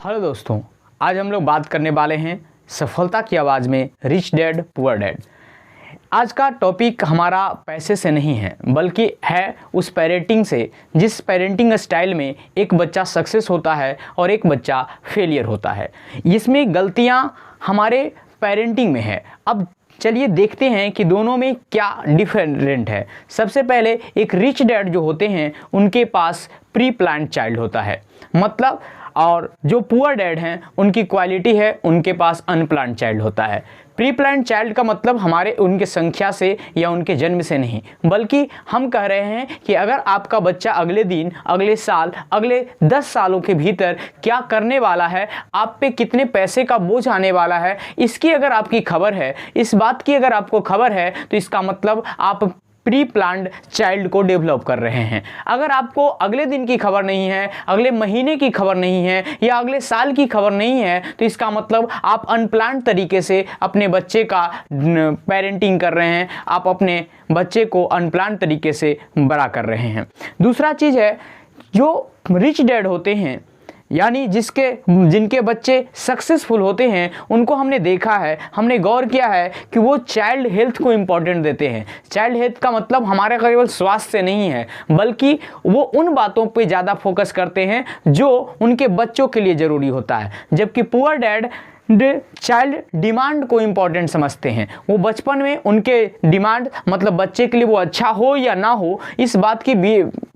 Hello दोस्तों, आज हम लोग बात करने वाले हैं सफलता की आवाज़ में रिच डैड पुअर डैड। आज का टॉपिक हमारा पैसे से नहीं है बल्कि है उस पेरेंटिंग से जिस पेरेंटिंग स्टाइल में एक बच्चा सक्सेस होता है और एक बच्चा फेलियर होता है। इसमें गलतियां हमारे पेरेंटिंग में है। अब चलिए देखते हैं कि दोनों में क्या डिफरेंट है। सबसे पहले एक रिच डैड जो होते हैं उनके पास प्री प्लान्ड चाइल्ड होता है, मतलब, और जो पुअर डैड हैं उनकी क्वालिटी है उनके पास अनप्लान्ड चाइल्ड होता है। प्री प्लान्ड चाइल्ड का मतलब हमारे उनके संख्या से या उनके जन्म से नहीं, बल्कि हम कह रहे हैं कि अगर आपका बच्चा अगले दिन, अगले साल, अगले 10 सालों के भीतर क्या करने वाला है, आप पे कितने पैसे का बोझ आने वाला है, इसकी अगर आपकी खबर है, इस बात की अगर आपको खबर है, तो इसका मतलब आप प्री प्लान्ड चाइल्ड को डेवलप कर रहे हैं। अगर आपको अगले दिन की खबर नहीं है, अगले महीने की खबर नहीं है या अगले साल की खबर नहीं है, तो इसका मतलब आप अनप्लान्ड तरीके से अपने बच्चे का पेरेंटिंग कर रहे हैं, आप अपने बच्चे को अनप्लान्ड तरीके से बड़ा कर रहे हैं। दूसरा चीज़ है, जो रिच डैड होते हैं यानी जिनके बच्चे सक्सेसफुल होते हैं, उनको हमने देखा है, हमने गौर किया है कि वो चाइल्ड हेल्थ को इम्पोर्टेंट देते हैं। चाइल्ड हेल्थ का मतलब हमारा केवल स्वास्थ्य से नहीं है, बल्कि वो उन बातों पे ज़्यादा फोकस करते हैं जो उनके बच्चों के लिए ज़रूरी होता है। जबकि पुअर डैड चाइल्ड डिमांड को इम्पॉर्टेंट समझते हैं। वो बचपन में उनके डिमांड, मतलब बच्चे के लिए वो अच्छा हो या ना हो, इस बात की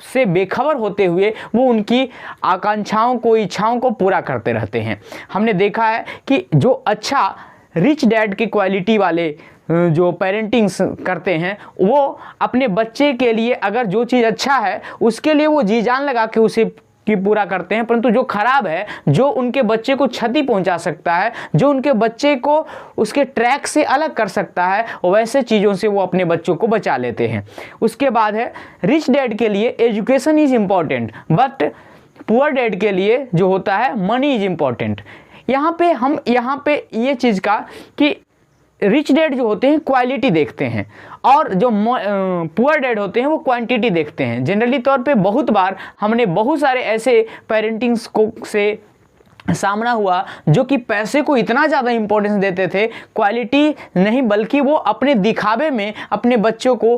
से बेखबर होते हुए वो उनकी आकांक्षाओं को, इच्छाओं को पूरा करते रहते हैं। हमने देखा है कि जो अच्छा रिच डैड की क्वालिटी वाले जो पेरेंटिंग करते हैं, वो अपने बच्चे के लिए अगर जो चीज़ अच्छा है उसके लिए वो जी जान लगा के उसे की पूरा करते हैं, परंतु जो खराब है, जो उनके बच्चे को क्षति पहुंचा सकता है, जो उनके बच्चे को उसके ट्रैक से अलग कर सकता है, वैसे चीज़ों से वो अपने बच्चों को बचा लेते हैं। उसके बाद है, रिच डैड के लिए education is important, but poor dad के लिए जो होता है मनी इज़ इम्पॉर्टेंट। यहाँ पे ये चीज़ का कि रिच डैड जो होते हैं क्वालिटी देखते हैं और जो पुअर डैड होते हैं वो क्वांटिटी देखते हैं। जनरली तौर पे बहुत बार हमने बहुत सारे ऐसे पेरेंटिंग्स को से सामना हुआ जो कि पैसे को इतना ज़्यादा इंपॉर्टेंस देते थे, क्वालिटी नहीं, बल्कि वो अपने दिखावे में अपने बच्चों को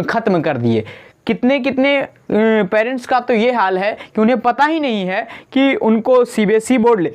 ख़त्म कर दिए। कितने पेरेंट्स का तो ये हाल है कि उन्हें पता ही नहीं है कि उनको सीबीएसई बोर्ड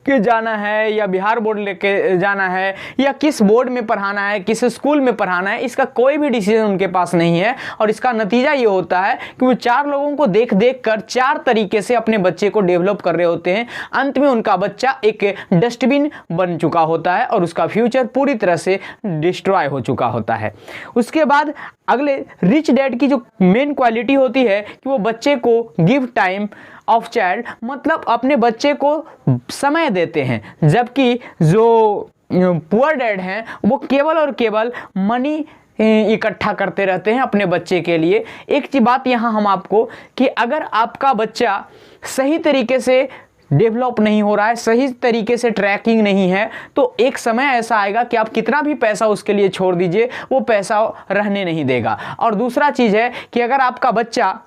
के जाना है या बिहार बोर्ड लेके जाना है या किस बोर्ड में पढ़ाना है, किस स्कूल में पढ़ाना है, इसका कोई भी डिसीजन उनके पास नहीं है। और इसका नतीजा ये होता है कि वो 4 लोगों को देख कर 4 तरीके से अपने बच्चे को डेवलप कर रहे होते हैं। अंत में उनका बच्चा एक डस्टबिन बन चुका होता है और उसका फ्यूचर पूरी तरह से डिस्ट्रॉय हो चुका होता है। उसके बाद अगले रिच डैड की जो मेन क्वालिटी होती है कि वो बच्चे को गिव टाइम ऑफ चाइल्ड, मतलब अपने बच्चे को समय देते हैं। जबकि जो पुअर डैड हैं वो केवल और केवल मनी इकट्ठा करते रहते हैं अपने बच्चे के लिए। एक बात यहाँ हम आपको कि अगर आपका बच्चा सही तरीके से डेवलप नहीं हो रहा है, सही तरीके से ट्रैकिंग नहीं है, तो एक समय ऐसा आएगा कि आप कितना भी पैसा उसके लिए छोड़ दीजिए, वो पैसा रहने नहीं देगा। और दूसरा चीज़ है कि अगर आपका बच्चा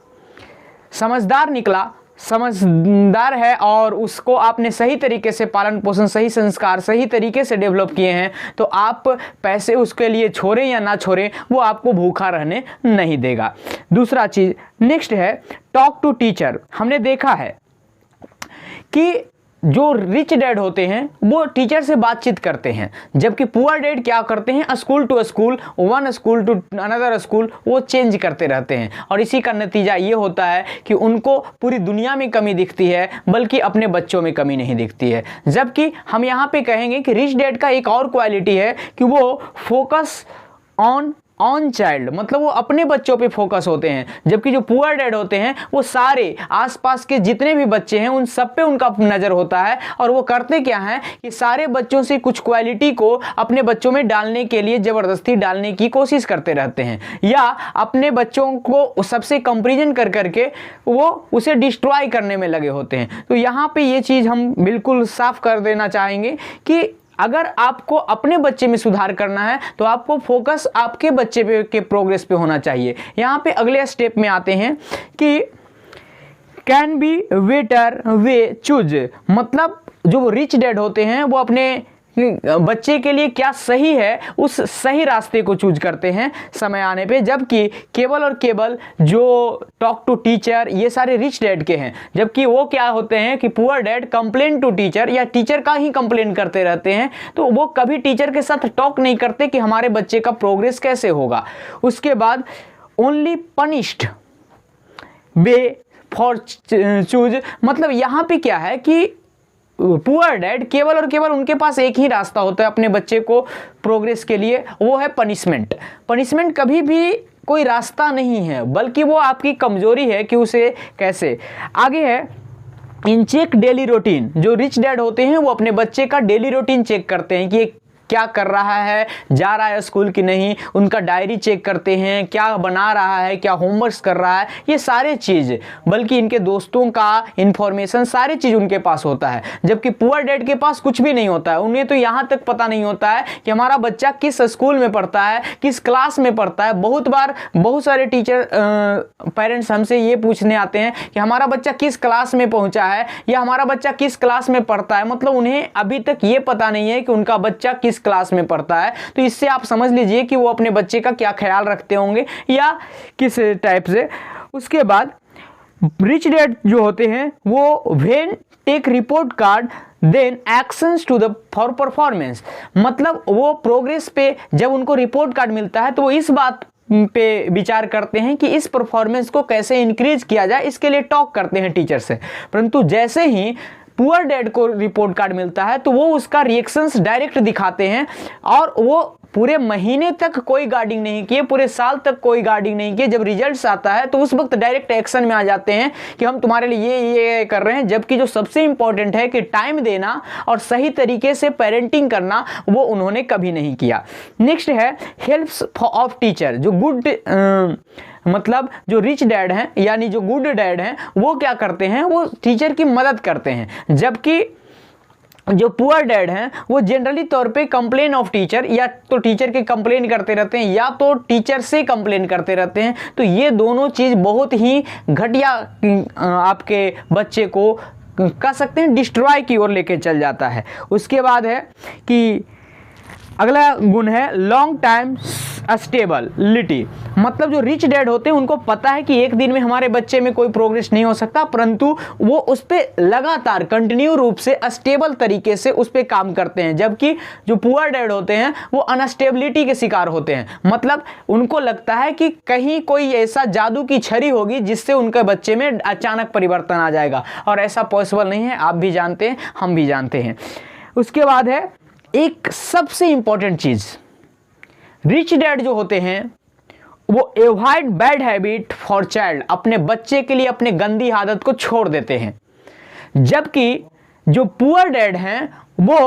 समझदार निकला, समझदार है और उसको आपने सही तरीके से पालन पोषण, सही संस्कार, सही तरीके से डेवलप किए हैं, तो आप पैसे उसके लिए छोड़ें या ना छोड़ें, वो आपको भूखा रहने नहीं देगा। दूसरा चीज़ नेक्स्ट है टॉक टू टीचर। हमने देखा है कि जो रिच डैड होते हैं वो टीचर से बातचीत करते हैं, जबकि पुअर डैड क्या करते हैं, school to school, one school to another school, वो चेंज करते रहते हैं। और इसी का नतीजा ये होता है कि उनको पूरी दुनिया में कमी दिखती है, बल्कि अपने बच्चों में कमी नहीं दिखती है। जबकि हम यहाँ पे कहेंगे कि रिच डैड का एक और क्वालिटी है कि वो फोकस ऑन चाइल्ड, मतलब वो अपने बच्चों पे फोकस होते हैं। जबकि जो पुअर डैड होते हैं वो सारे आसपास के जितने भी बच्चे हैं उन सब पे उनका नज़र होता है, और वो करते क्या हैं कि सारे बच्चों से कुछ क्वालिटी को अपने बच्चों में डालने के लिए ज़बरदस्ती डालने की कोशिश करते रहते हैं, या अपने बच्चों को सबसे कंपेरिजन कर करके वो उसे डिस्ट्रॉय करने में लगे होते हैं। तो यहाँ पे ये चीज़ हम बिल्कुल साफ कर देना चाहेंगे कि अगर आपको अपने बच्चे में सुधार करना है तो आपको फोकस आपके बच्चे पे के प्रोग्रेस पे होना चाहिए। यहाँ पे अगले स्टेप में आते हैं कि can be better way choose, मतलब जो रिच डैड होते हैं वो अपने बच्चे के लिए क्या सही है उस सही रास्ते को चूज करते हैं समय आने पे, जबकि केवल और केवल जो टॉक टू टीचर ये सारे रिच डैड के हैं, जबकि वो क्या होते हैं कि poor dad complain to teacher या टीचर का ही कंप्लेन करते रहते हैं। तो वो कभी टीचर के साथ टॉक नहीं करते कि हमारे बच्चे का प्रोग्रेस कैसे होगा। उसके बाद only punished way for choose, मतलब यहाँ पे क्या है कि पुअर डैड केवल और केवल उनके पास एक ही रास्ता होता है अपने बच्चे को प्रोग्रेस के लिए, वो है पनिशमेंट। पनिशमेंट कभी भी कोई रास्ता नहीं है, बल्कि वो आपकी कमजोरी है कि उसे कैसे। आगे है इन चेक डेली रूटीन, जो रिच डैड होते हैं वो अपने बच्चे का डेली रूटीन चेक करते हैं कि ये क्या कर रहा है, जा रहा है स्कूल की नहीं, उनका डायरी चेक करते हैं, क्या बना रहा है, क्या होमवर्क कर रहा है, ये सारे चीज़, बल्कि इनके दोस्तों का इंफॉर्मेशन सारी चीज़ उनके पास होता है। जबकि पुअर डैड के पास कुछ भी नहीं होता है, उन्हें तो यहाँ तक पता नहीं होता है कि हमारा बच्चा किस स्कूल में पढ़ता है, किस क्लास में पढ़ता है। बहुत बार बहुत सारे टीचर पेरेंट्स हमसे ये पूछने आते हैं कि हमारा बच्चा किस क्लास में पहुँचा है या हमारा बच्चा किस क्लास में पढ़ता है, मतलब उन्हें अभी तक ये पता नहीं है कि उनका बच्चा किस क्लास में पढ़ता है। तो इससे आप समझ लीजिए कि वो अपने बच्चे का क्या ख्याल रखते होंगे या किस टाइप से। उसके बाद रिच डैड जो होते हैं वो when take report card then actions to the for performance, मतलब वो प्रोग्रेस पे जब उनको रिपोर्ट कार्ड मिलता है तो वो इस बात पे विचार करते हैं कि इस परफॉर्मेंस को कैसे इंक्रीज किया जाए, इसके लिए टॉक करते हैं टीचर से। परंतु जैसे ही पुअर डैड को रिपोर्ट कार्ड मिलता है तो वो उसका रिएक्शंस डायरेक्ट दिखाते हैं और वो पूरे महीने तक कोई गार्डिंग नहीं किए, पूरे साल तक कोई गार्डिंग नहीं किए। जब रिजल्ट्स आता है तो उस वक्त डायरेक्ट एक्शन में आ जाते हैं कि हम तुम्हारे लिए ये कर रहे हैं। जबकि जो सबसे इंपॉर्टेंट है कि टाइम देना और सही तरीके से पेरेंटिंग करना, वो उन्होंने कभी नहीं किया। नेक्स्ट है हेल्प्स ऑफ टीचर, जो गुड मतलब जो रिच डैड हैं यानी जो गुड डैड हैं वो क्या करते हैं, वो टीचर की मदद करते हैं। जबकि जो पुअर डैड हैं वो जनरली तौर पे कंप्लेन ऑफ टीचर, या तो टीचर के कंप्लेन करते रहते हैं या तो टीचर से कंप्लेन करते रहते हैं। तो ये दोनों चीज़ बहुत ही घटिया आपके बच्चे को कह सकते हैं डिस्ट्रॉय की ओर लेके चल जाता है। उसके बाद है कि अगला गुण है लॉन्ग टाइम स्टेबिलिटी, मतलब जो रिच डैड होते हैं उनको पता है कि एक दिन में हमारे बच्चे में कोई प्रोग्रेस नहीं हो सकता, परंतु वो उस पर लगातार कंटिन्यू रूप से स्टेबल तरीके से उस पर काम करते हैं। जबकि जो पुअर डैड होते हैं वो अनस्टेबिलिटी के शिकार होते हैं, मतलब उनको लगता है कि कहीं कोई ऐसा जादू की छड़ी होगी जिससे उनके बच्चे में अचानक परिवर्तन आ जाएगा, और ऐसा पॉसिबल नहीं है। आप भी जानते हैं, हम भी जानते हैं। उसके बाद है एक सबसे इंपॉर्टेंट चीज, रिच डैड जो होते हैं वो avoid bad habit for child, अपने बच्चे के लिए अपने गंदी आदत को छोड़ देते हैं। जबकि जो पुअर डैड हैं वो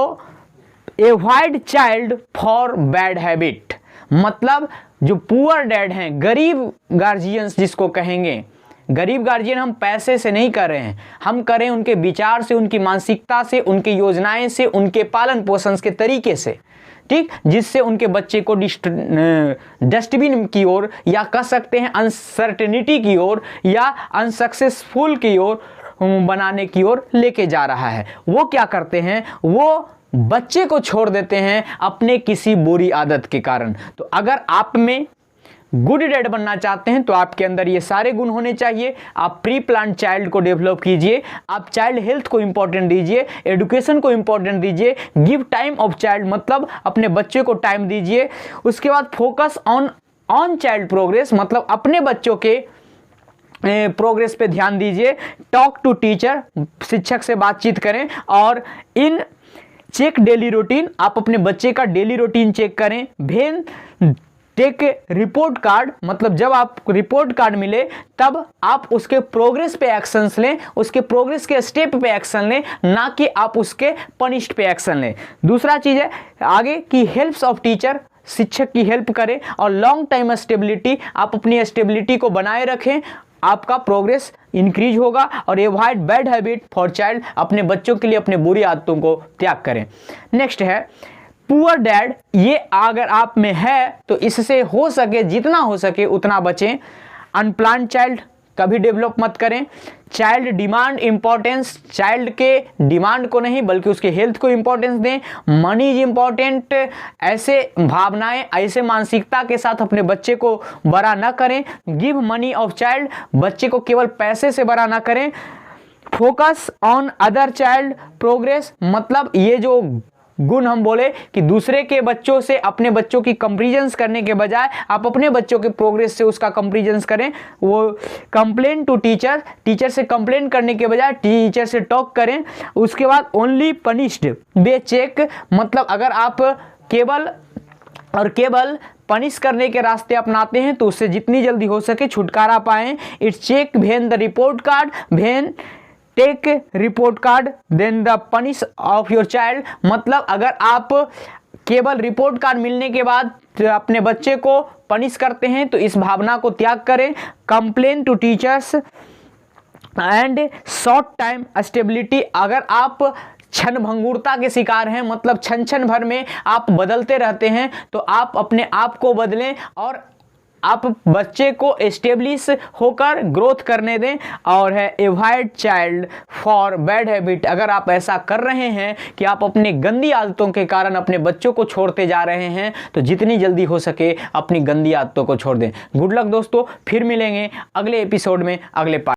avoid child for bad habit, मतलब जो पुअर डैड हैं, गरीब गार्जियंस जिसको कहेंगे, गरीब गार्जियन हम पैसे से नहीं कर रहे हैं, हम करें उनके विचार से, उनकी मानसिकता से, उनकी योजनाएं से, उनके पालन पोषण के तरीके से, ठीक, जिससे उनके बच्चे को डस्टबिन की ओर या कह सकते हैं अनसर्टेनिटी की ओर या अनसक्सेसफुल की ओर बनाने की ओर लेके जा रहा है। वो क्या करते हैं, वो बच्चे को छोड़ देते हैं अपने किसी बुरी आदत के कारण। तो अगर आप में गुड डैड बनना चाहते हैं तो आपके अंदर ये सारे गुण होने चाहिए। आप प्री प्लान चाइल्ड को डेवलप कीजिए, आप चाइल्ड हेल्थ को इंपॉर्टेंट दीजिए, एजुकेशन को इंपॉर्टेंट दीजिए, गिव टाइम ऑफ चाइल्ड, मतलब अपने बच्चे को टाइम दीजिए। उसके बाद फोकस ऑन चाइल्ड प्रोग्रेस, मतलब अपने बच्चों के प्रोग्रेस पे ध्यान दीजिए। टॉक टू टीचर, शिक्षक से बातचीत करें। और इन चेक डेली रूटीन, आप अपने बच्चे का डेली रूटीन चेक करें। भेन टेक रिपोर्ट कार्ड, मतलब जब आप रिपोर्ट कार्ड मिले तब आप उसके प्रोग्रेस पे एक्शंस लें, उसके प्रोग्रेस के स्टेप पे एक्शन लें, ना कि आप उसके पनिश्ड पे एक्शन लें। दूसरा चीज है आगे की हेल्प्स ऑफ टीचर, शिक्षक की हेल्प करें। और लॉन्ग टाइम स्टेबिलिटी, आप अपनी स्टेबिलिटी को बनाए रखें, आपका प्रोग्रेस इंक्रीज होगा। और avoid bad habit for child, अपने बच्चों के लिए अपने बुरी आदतों को त्याग करें। नेक्स्ट है पुअर डैड, ये अगर आप में है तो इससे हो सके जितना हो सके उतना बचें। अनप्लान्ड चाइल्ड, कभी डेवलप मत करें। चाइल्ड डिमांड इंपॉर्टेंस, चाइल्ड के डिमांड को नहीं बल्कि उसके हेल्थ को इंपॉर्टेंस दें। मनी इज इंपॉर्टेंट, ऐसे भावनाएं, ऐसे मानसिकता के साथ अपने बच्चे को बड़ा ना करें। गिव मनी ऑफ चाइल्ड, बच्चे को केवल पैसे से बड़ा ना करें। Focus on other child progress, मतलब ये जो गुण हम बोले कि दूसरे के बच्चों से अपने बच्चों की कंपैरिजंस करने के बजाय आप अपने बच्चों के प्रोग्रेस से उसका कंपैरिजंस करें। वो कंप्लेन टू टीचर, टीचर से कंप्लेन करने के बजाय टीचर से टॉक करें। उसके बाद ओनली पनिश्ड बे चेक, मतलब अगर आप केवल पनिश करने के रास्ते अपनाते हैं तो उससे जितनी जल्दी हो सके छुटकारा पाएं। It's check when the report card, when take report card then the punish of your child, मतलब अगर आप केवल रिपोर्ट कार्ड मिलने के बाद अपने बच्चे को पनिश करते हैं तो इस भावना को त्याग करें। Complain to teachers and short time stability, अगर आप क्षण भंगुरता के शिकार हैं, मतलब क्षण भर में आप बदलते रहते हैं, तो आप अपने आप को बदलें और आप बच्चे को एस्टेब्लिश होकर ग्रोथ करने दें। और है avoid child for bad habit, अगर आप ऐसा कर रहे हैं कि आप अपने गंदी आदतों के कारण अपने बच्चों को छोड़ते जा रहे हैं तो जितनी जल्दी हो सके अपनी गंदी आदतों को छोड़ दें। गुड लक दोस्तों, फिर मिलेंगे अगले एपिसोड में अगले पार्ट।